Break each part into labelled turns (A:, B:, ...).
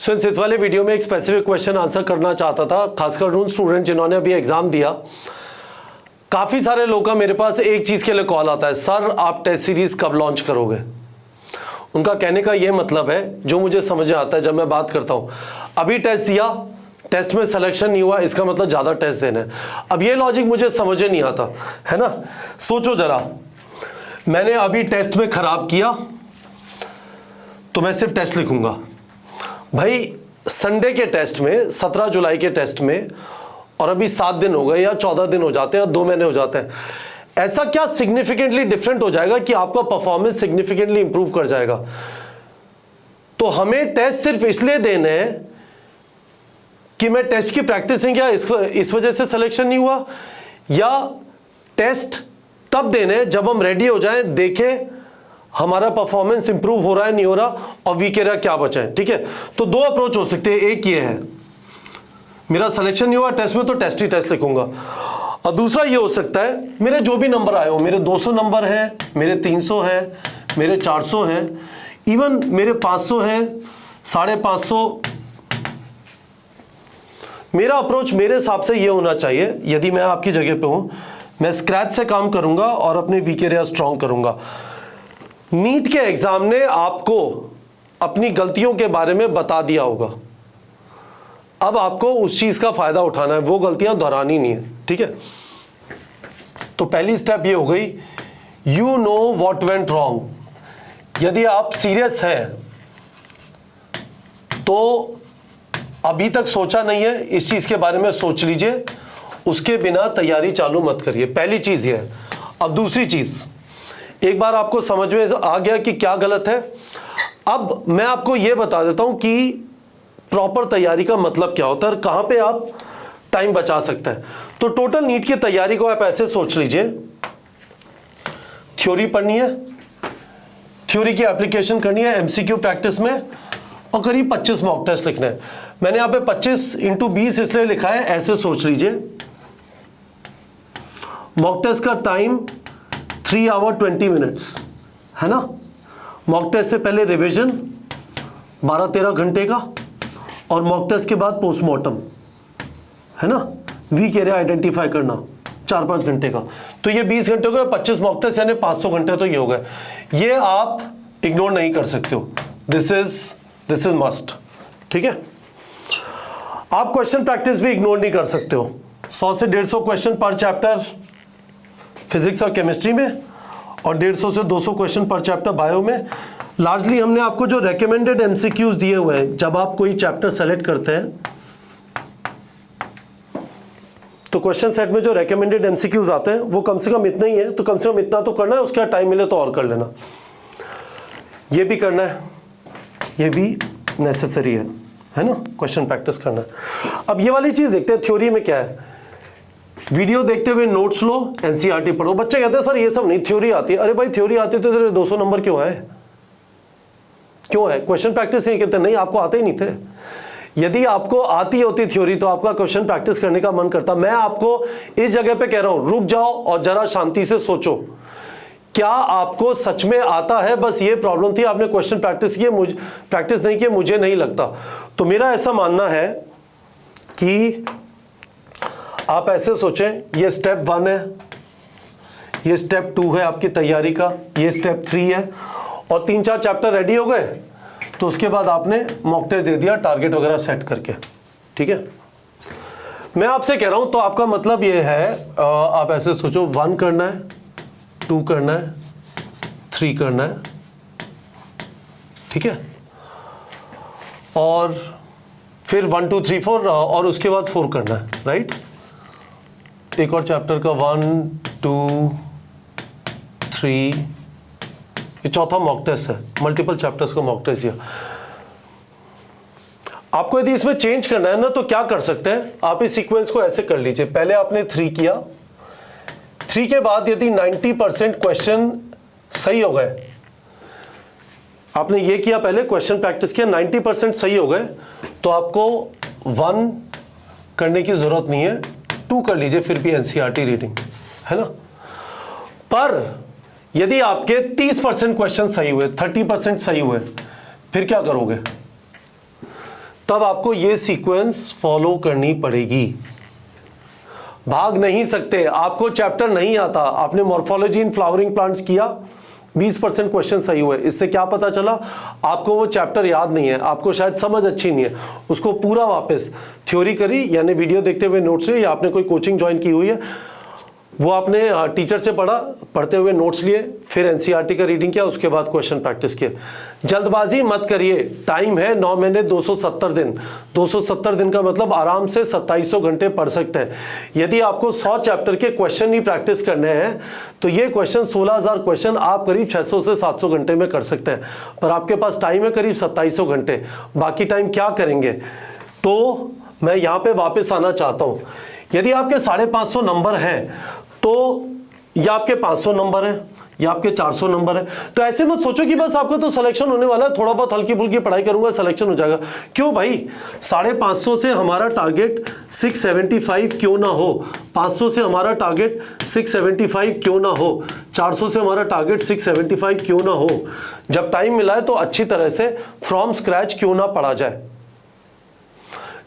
A: इस वाले वीडियो में एक स्पेसिफिक क्वेश्चन आंसर करना चाहता था, खासकर उन स्टूडेंट जिन्होंने अभी एग्जाम दिया। काफ़ी सारे लोगों का मेरे पास एक चीज़ के लिए कॉल आता है, सर आप टेस्ट सीरीज कब लॉन्च करोगे। उनका कहने का ये मतलब है, जो मुझे समझ आता है जब मैं बात करता हूँ, अभी टेस्ट दिया, टेस्ट में सिलेक्शन नहीं हुआ, इसका मतलब ज़्यादा टेस्ट देना है। अब ये लॉजिक मुझे समझ नहीं आता है ना। सोचो ज़रा, मैंने अभी टेस्ट में ख़राब किया तो मैं सिर्फ टेस्ट लिखूंगा। भाई संडे के टेस्ट में, 17 जुलाई के टेस्ट में, और अभी 7 दिन हो गए या 14 दिन हो जाते हैं या 2 महीने हो जाते हैं, ऐसा क्या सिग्निफिकेंटली डिफरेंट हो जाएगा कि आपका परफॉर्मेंस सिग्निफिकेंटली इंप्रूव कर जाएगा। तो हमें टेस्ट सिर्फ इसलिए देने हैं कि मैं टेस्ट की प्रैक्टिस नहीं किया इस वजह से सिलेक्शन नहीं हुआ, या टेस्ट तब देने जब हम रेडी हो जाएं, देखें हमारा परफॉर्मेंस इंप्रूव हो रहा है नहीं हो रहा, और वीक एरिया क्या बचा है। ठीक है, तो 2 अप्रोच हो सकते हैं। एक ये है, मेरा सिलेक्शन नहीं हुआ टेस्ट में तो टेस्ट ही टेस्ट लिखूंगा, और दूसरा ये हो सकता है मेरे जो भी नंबर आए हो, मेरे 200 नंबर हैं, मेरे 300 हैं, मेरे 400 हैं, इवन मेरे 500 हैं, 550। मेरा अप्रोच मेरे हिसाब से ये होना चाहिए, यदि मैं आपकी जगह पे हूं, मैं स्क्रैच से काम करूंगा और अपने वीक एरिया स्ट्रॉन्ग करूंगा। नीट के एग्जाम ने आपको अपनी गलतियों के बारे में बता दिया होगा, अब आपको उस चीज का फायदा उठाना है, वो गलतियां दोहरानी नहीं है। ठीक है, तो पहली स्टेप ये हो गई, you know what went wrong. यदि आप सीरियस हैं तो अभी तक सोचा नहीं है, इस चीज के बारे में सोच लीजिए, उसके बिना तैयारी चालू मत करिए। पहली चीज ये है। अब दूसरी चीज, एक बार आपको समझ में आ गया कि क्या गलत है, अब मैं आपको यह बता देता हूं कि प्रॉपर तैयारी का मतलब क्या होता है और कहां पे आप टाइम बचा सकते हैं। तो टोटल नीट की तैयारी को आप ऐसे सोच लीजिए, थ्योरी पढ़नी है, थ्योरी की एप्लीकेशन करनी है एमसीक्यू प्रैक्टिस में, और करीब 25 मॉक टेस्ट लिखने हैं। मैंने यहां पे 25 × 20 इसलिए लिखा है, ऐसे सोच लीजिए। मॉक टेस्ट का टाइम 3 आवर 20 मिनट्स है ना। मॉक टेस्ट से पहले रिवीजन 12-13 घंटे का, और मॉक टेस्ट के बाद पोस्टमार्टम है ना, वीक एरिया आइडेंटिफाई करना 4-5 घंटे का। तो ये 20 घंटे का 25 मॉक टेस्ट यानी 500 घंटे तो ये हो गए। ये आप इग्नोर नहीं कर सकते हो, दिस इज मस्ट। ठीक है, आप क्वेश्चन प्रैक्टिस भी इग्नोर नहीं कर सकते हो। 100 से 150 क्वेश्चन पर चैप्टर फिजिक्स और केमिस्ट्री में, और 150 से 200 क्वेश्चन पर चैप्टर बायो में। लार्जली हमने आपको जो रेकमेंडेड एमसीक्यूज दिए हुए हैं, जब आप कोई चैप्टर सेलेक्ट करते हैं तो क्वेश्चन सेट में जो रेकमेंडेड एमसीक्यूज आते हैं वो कम से कम इतना ही है, तो कम से कम इतना तो करना है, उसके बाद टाइम मिले तो और कर लेना। ये भी करना है, ये भी नेसेसरी है ना, क्वेश्चन प्रैक्टिस करना है। अब ये वाली चीज देखते हैं, थ्योरी में क्या है। वीडियो देखते हुए नोट्स लो, एनसीईआरटी पढ़ो। बच्चे कहते हैं सर ये सब नहीं, थ्योरी आती है। अरे भाई थ्योरी आती तो तेरे 200 नंबर क्यों है, क्यों है? क्वेश्चन प्रैक्टिस नहीं कहते, नहीं आपको आते ही नहीं थे। यदि आपको आती होती थ्योरी तो आपका क्वेश्चन प्रैक्टिस करने का मन करता। मैं आपको इस जगह पे कह रहा हूं, रुक जाओ और जरा शांति से सोचो, क्या आपको सच में आता है? बस ये प्रॉब्लम थी, आपने क्वेश्चन प्रैक्टिस नहीं किए, मुझे नहीं लगता। तो मेरा ऐसा मानना है कि आप ऐसे सोचें, ये स्टेप 1 है, ये स्टेप 2 है आपकी तैयारी का, ये स्टेप 3 है, और 3-4 चैप्टर रेडी हो गए तो उसके बाद आपने मॉक टेस्ट दे दिया टारगेट वगैरह सेट करके। ठीक है, मैं आपसे कह रहा हूं, तो आपका मतलब ये है, आप ऐसे सोचो, 1 करना है, 2 करना है, 3 करना है। ठीक है, और फिर 1 2 3 4 और उसके बाद 4 करना है, राइट। एक और चैप्टर का 1 2 3, ये चौथा मॉक टेस्ट है, मल्टीपल चैप्टर्स का मॉक टेस्ट दिया। आपको यदि इसमें चेंज करना है ना, तो क्या कर सकते हैं, आप इस सीक्वेंस को ऐसे कर लीजिए। पहले आपने 3 किया, 3 के बाद यदि 90% क्वेश्चन सही हो गए, आपने ये किया, पहले क्वेश्चन प्रैक्टिस किया, 90% सही हो गए, तो आपको 1 करने की जरूरत नहीं है, 2 कर लीजिए, फिर भी एनसीईआरटी रीडिंग है ना। पर यदि आपके 30% क्वेश्चन सही हुए, 30% सही हुए, फिर क्या करोगे? तब आपको ये सीक्वेंस फॉलो करनी पड़ेगी। भाग नहीं सकते। आपको चैप्टर नहीं आता, आपने मॉर्फोलॉजी इन फ्लावरिंग प्लांट्स किया, 20% क्वेश्चन सही हुए, इससे क्या पता चला? आपको वो चैप्टर याद नहीं है, आपको शायद समझ अच्छी नहीं है, उसको पूरा वापस थ्योरी करी, यानी वीडियो देखते हुए नोट्स लिए, या आपने कोई कोचिंग ज्वाइन की हुई है, वो आपने टीचर से पढ़ा, पढ़ते हुए नोट्स लिए, फिर एनसीईआरटी का रीडिंग किया, उसके बाद क्वेश्चन प्रैक्टिस किए। जल्दबाजी मत करिए, टाइम है 9 महीने 270 दिन। 270 दिन का मतलब आराम से 2700 घंटे पढ़ सकते हैं। यदि आपको 100 चैप्टर के क्वेश्चन ही प्रैक्टिस करने हैं तो ये क्वेश्चन 16,000 क्वेश्चन आप करीब 600 से 700 घंटे में कर सकते हैं, पर आपके पास टाइम है करीब 2700 घंटे। बाकी टाइम क्या करेंगे? तो मैं यहाँ पे वापस आना चाहता हूँ। यदि आपके 550 नंबर हैं तो या आपके 500 नंबर है या आपके 400 नंबर है, तो ऐसे मत सोचो कि बस आपका तो सिलेक्शन होने वाला है, थोड़ा बहुत हल्की फुल्की पढ़ाई करूंगा सिलेक्शन हो जाएगा। क्यों भाई? 550 से हमारा टारगेट 675 क्यों ना हो, 500 से हमारा टारगेट 675 क्यों ना हो, 400 से हमारा टारगेट 675 क्यों ना हो। जब टाइम मिला है तो अच्छी तरह से फ्रॉम स्क्रैच क्यों ना पढ़ा जाए।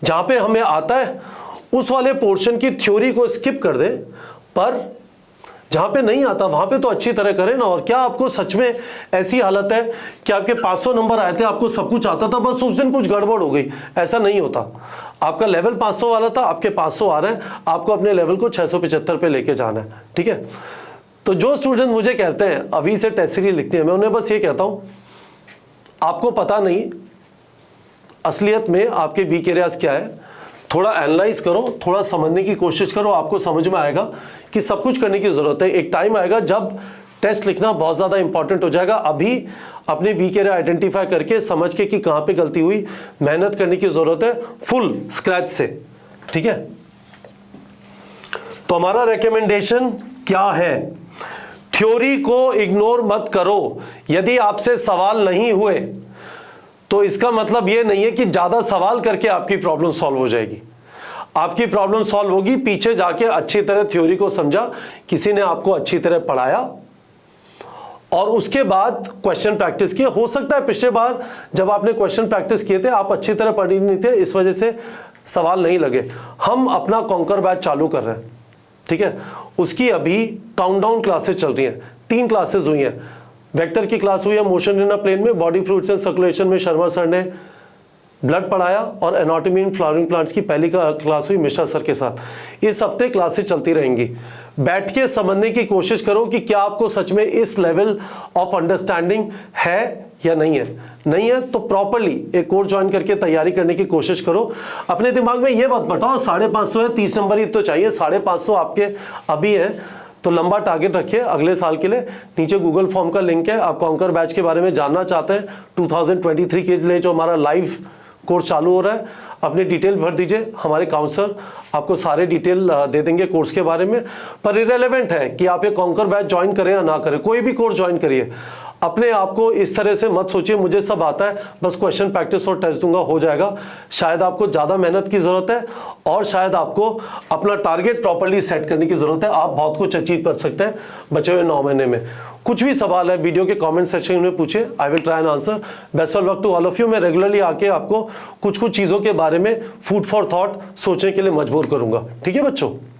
A: जहां पे हमें आता है उस वाले पोर्शन की थ्योरी को स्किप कर दे, पर जहां पे नहीं आता वहां पे तो अच्छी तरह करें ना। और क्या आपको सच में ऐसी हालत है कि आपके 500 नंबर आए थे, आपको सब कुछ आता था, बस उस दिन कुछ गड़बड़ हो गई? ऐसा नहीं होता। आपका लेवल 500 वाला था, आपके 500 आ रहे हैं, आपको अपने लेवल को 675 पे लेके जाना है, ठीक है। तो जो स्टूडेंट मुझे कहते हैं अभी से टेस्ट सीरीज लिखते हैं, मैं उन्हें बस ये कहता हूं, आपको पता नहीं असलियत में आपके वीक एरियाज क्या है। थोड़ा एनालाइज करो, थोड़ा समझने की कोशिश करो, आपको समझ में आएगा कि सब कुछ करने की जरूरत है। एक टाइम आएगा जब टेस्ट लिखना बहुत ज़्यादा इंपॉर्टेंट हो जाएगा। अभी अपने वीक एरिया आइडेंटिफाई करके समझ के कि कहाँ पे गलती हुई, मेहनत करने की जरूरत है फुल स्क्रैच से, ठीक है। तो हमारा रिकमेंडेशन क्या है? थ्योरी को इग्नोर मत करो। यदि आपसे सवाल नहीं हुए तो इसका मतलब यह नहीं है कि ज्यादा सवाल करके आपकी प्रॉब्लम सॉल्व हो जाएगी। आपकी प्रॉब्लम सॉल्व होगी पीछे जाके अच्छी तरह थ्योरी को समझा, किसी ने आपको अच्छी तरह पढ़ाया और उसके बाद क्वेश्चन प्रैक्टिस किए। हो सकता है पिछले बार जब आपने क्वेश्चन प्रैक्टिस किए थे आप अच्छी तरह पढ़ नहीं थे, इस वजह से सवाल नहीं लगे। हम अपना कॉन्कर बैच चालू कर रहे हैं, ठीक है। उसकी अभी काउंटडाउन क्लासेस चल रही हैं, 3 क्लासेस हुई हैं। वेक्टर की क्लास हुई है मोशन इन अ प्लेन में, बॉडी फ्लूइड्स एंड सर्कुलेशन में शर्मा सर ने ब्लड पढ़ाया, और एनाटॉमी इन फ्लावरिंग प्लांट्स की पहली क्लास हुई मिश्रा सर के साथ। इस हफ्ते क्लासेस चलती रहेंगी। बैठ के समझने की कोशिश करो कि क्या आपको सच में इस लेवल ऑफ अंडरस्टैंडिंग है या नहीं है। नहीं है तो प्रॉपर्ली एक कोर्स ज्वाइन करके तैयारी करने की कोशिश करो। अपने दिमाग में ये बात बताओ 550 है, 30 नंबर ही तो चाहिए, 550 आपके अभी है तो लंबा टारगेट रखिए अगले साल के लिए। नीचे गूगल फॉर्म का लिंक है, आप कॉन्कर बैच के बारे में जानना चाहते हैं 2023 के लिए जो हमारा लाइव कोर्स चालू हो रहा है, अपनी डिटेल भर दीजिए, हमारे काउंसलर आपको सारे डिटेल दे देंगे कोर्स के बारे में। पर इरेलेवेंट है कि आप ये कॉन्कर बैच ज्वाइन करें या ना करें, कोई भी कोर्स ज्वाइन करिए। अपने आप को इस तरह से मत सोचिए मुझे सब आता है, बस क्वेश्चन प्रैक्टिस और टेस्ट दूंगा हो जाएगा। शायद आपको ज़्यादा मेहनत की ज़रूरत है और शायद आपको अपना टारगेट प्रॉपर्ली सेट करने की ज़रूरत है। आप बहुत कुछ अचीव कर सकते हैं बचे हुए 9 महीने में। कुछ भी सवाल है वीडियो के कमेंट सेक्शन में पूछिए, I will try and answer. Best of luck to all of you. मैं रेगुलरली आके आपको कुछ कुछ चीज़ों के बारे में फूड फॉर थॉट सोचने के लिए मजबूर करूंगा, ठीक है बच्चों।